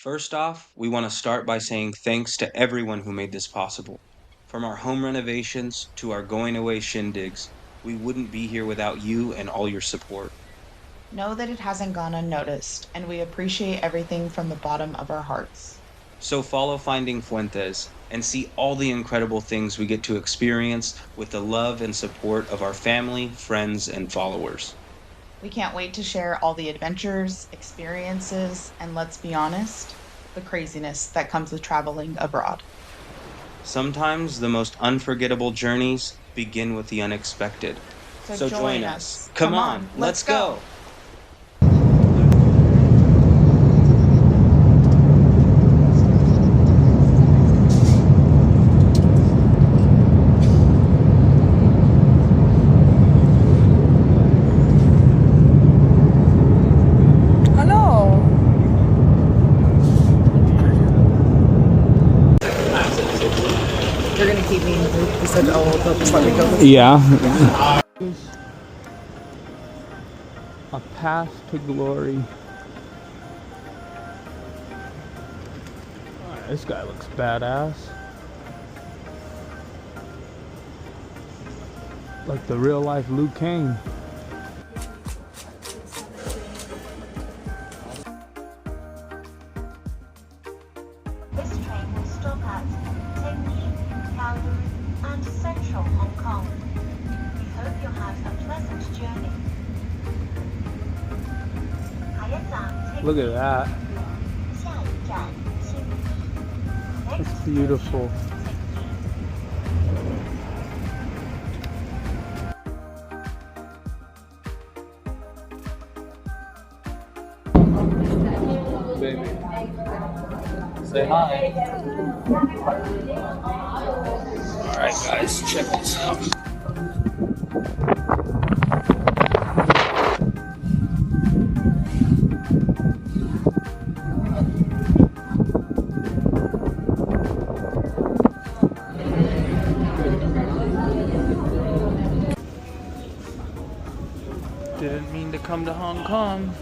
First off, we want to start by saying thanks to everyone who made this possible. From our home renovations to our going away shindigs, we wouldn't be here without you and all your support. Know that it hasn't gone unnoticed, and we appreciate everything from the bottom of our hearts. So follow Finding Fuentes and see all the incredible things we get to experience with the love and support of our family, friends, and followers. We can't wait to share all the adventures, experiences, and let's be honest, the craziness that comes with traveling abroad. Sometimes the most unforgettable journeys begin with the unexpected. So So join join us. us. Come Come on, on, let's let's go. go. Hello. You're gonna keep me in the loop. He said, "Oh, they'll just let me go." Yeah. A path to glory. Alright, this guy looks badass. Like the real life Luke Kane. This train will stop at Taipei, Calgary, and Central Hong Kong. We hope you'll have a pleasant journey. Look at that. That's beautiful. Baby. Say hi. Alright guys, check this out. Didn't mean to come to Hong Kong.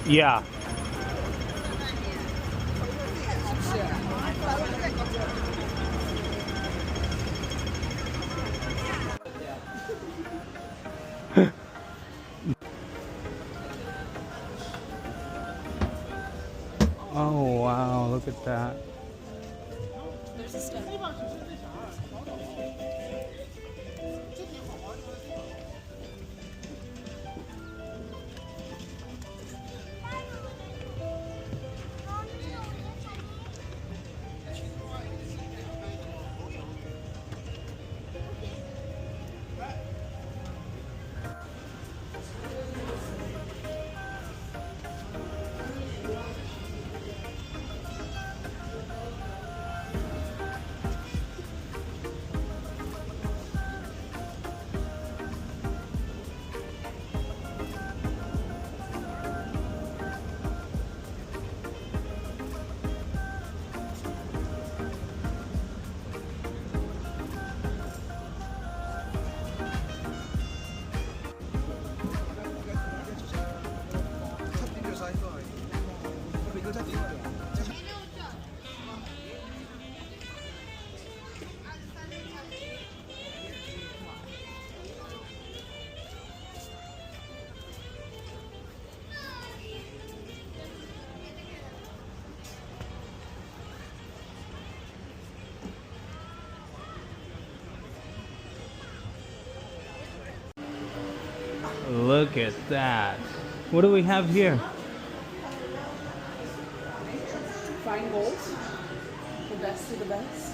Yeah. Oh wow, look at that. Look at that. What do we have here? Fine gold. The best of the best.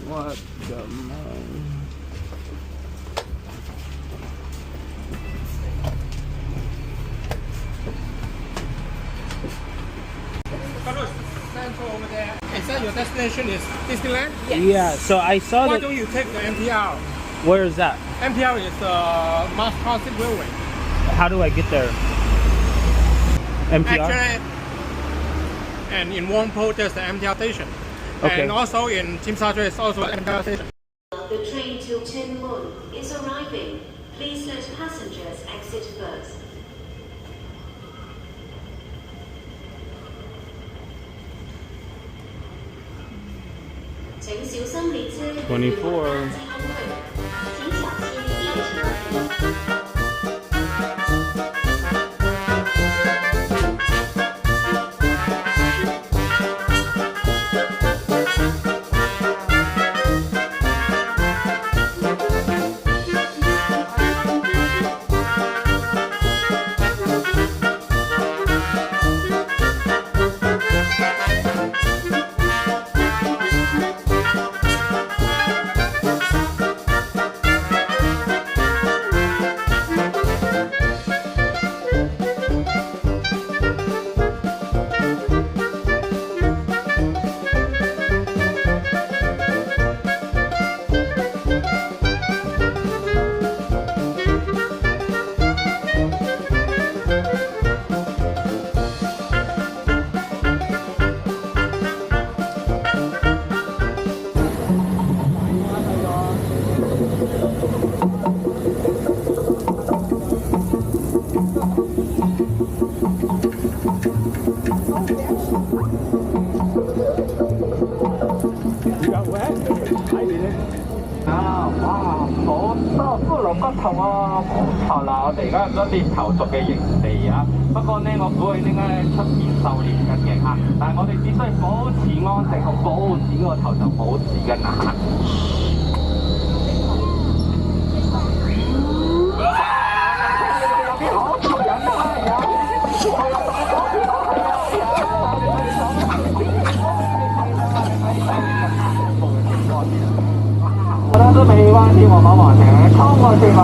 What the man? Central over there. Is that your destination is Disneyland? Yeah, so I saw Why that. don't you take the MTR? Where is that? MTR is the mass transit railway. How do I get there? MTR? Actually, and in Whampoa there's the MTR station. Okay. And also in Tsim Sha Tsui is also an MTR station. The train to Tin Mun is arriving. Please let passengers exit first. 请小心列車與門之空隙，請小心列車。頭啊，冇錯啦！我哋而家入咗獵頭族嘅營地啊，不過呢，我估佢應該出邊狩獵緊嘅嚇，但係我哋只需要保持安靜同保持個頭就冇事嘅嗱。有啲好做人啊！但是没关系，我们往前冲过去吧。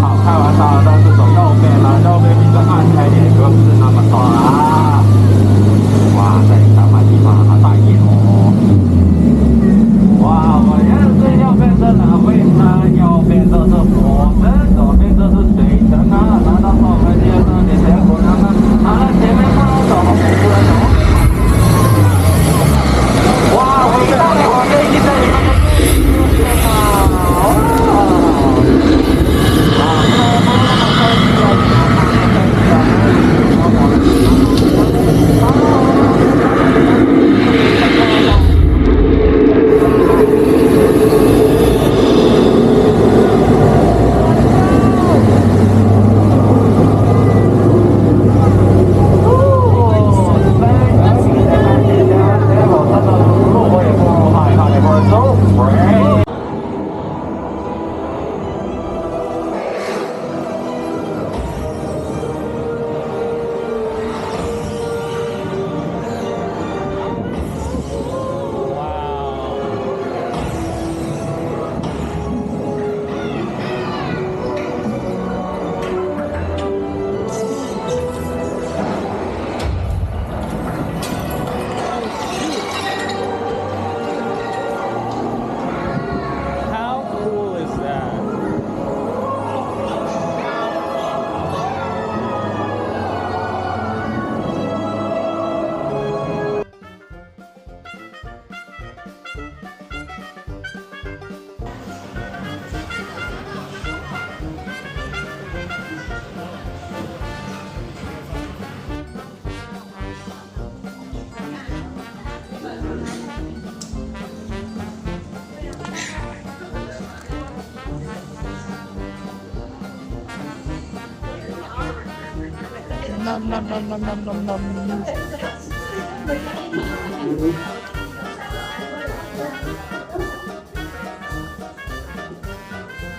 好，开玩笑，但是走右边了，右边比较安全一点，不是那么多啊。哇，这里小马地方好大一哦。哇，我认识右边是哪位呢？右边这是火车，左边这是水城啊。难道说我们接上你结果呢？好了，前面看到走，我们出来走。哇，我知道了，我这一在你们。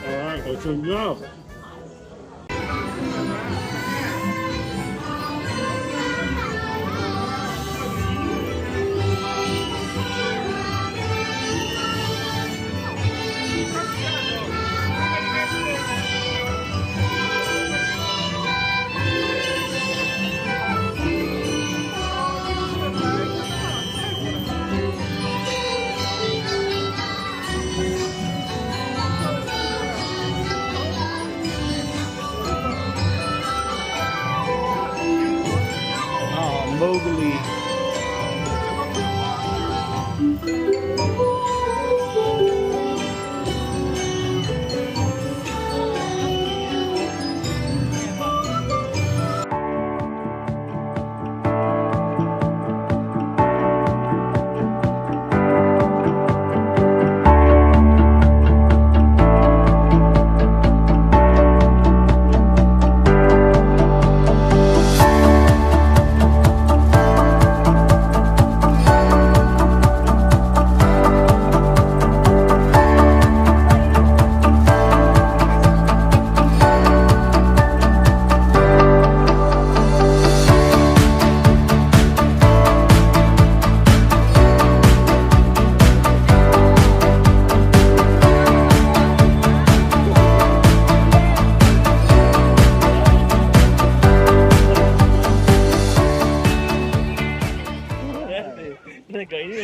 Alright, let's go. googly.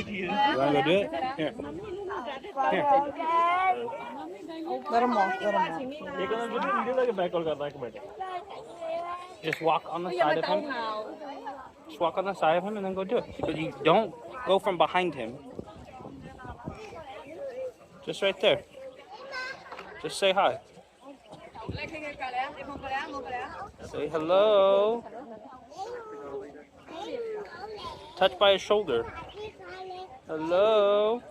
You wanna go do it? Here. Let him walk. Just walk on the side of him. Just walk on the side of him and then go do it. But you don't go from behind him. Just right there. Just say hi. Say hello. Touch by his shoulder. Hello.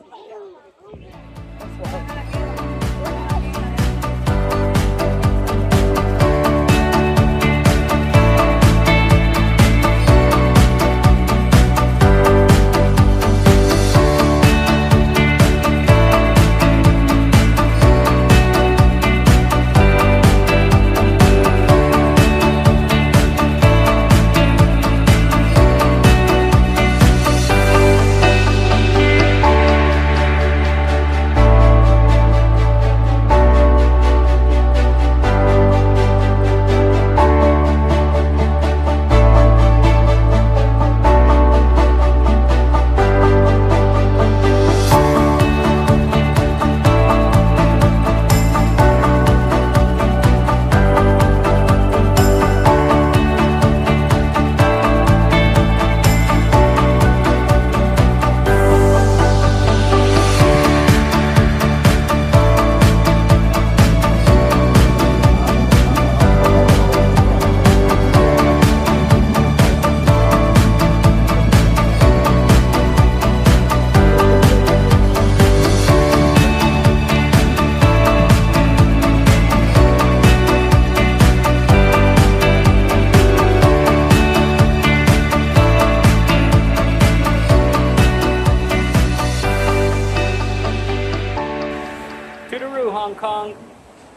Hong Kong,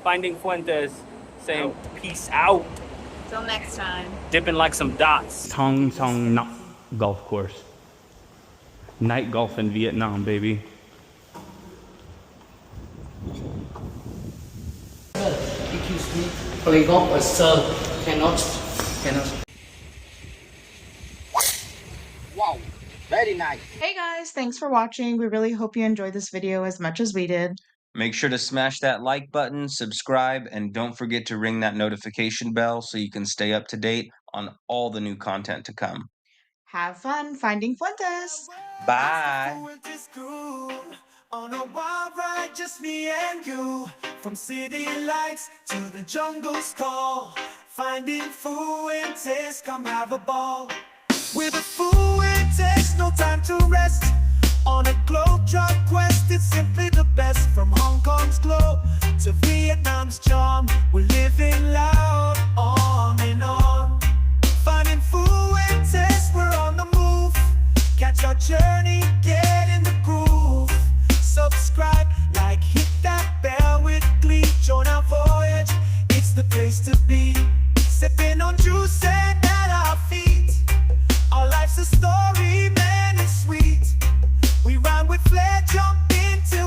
FindingFuentes saying peace out. Till next time. Dipping like some dots. Tong Song Nak Golf Course. Night golf in Vietnam, baby. Excuse me, polygon, sir, cannot. Wow, very nice. Hey guys, thanks for watching. We really hope you enjoyed this video as much as we did. Make sure to smash that like button, subscribe, and don't forget to ring that notification bell so you can stay up to date on all the new content to come. Have fun finding Fuentes. Bye. On a wild ride, just me and you. From city lights to the jungle's call. Finding Fuentes, come have a ball. With a Fuentes, no time to rest. On a globe-trot quest, it's simply the best. From Hong Kong's glow to Vietnam's charm, we're living loud, on and on. Finding Fuentes, we're on the move. Catch our journey, get in the groove. Subscribe, like, hit that bell with glee. Join our voyage, it's the place to be. Sipping on juice and at our feet. Our life's a story, man, it's sweet. We rhyme with flair, jump into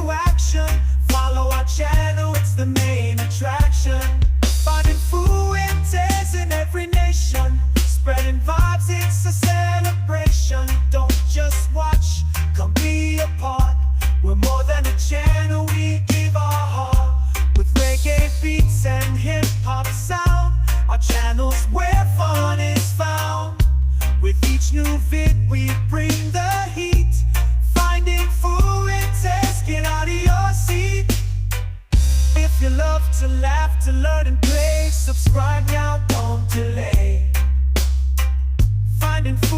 Finding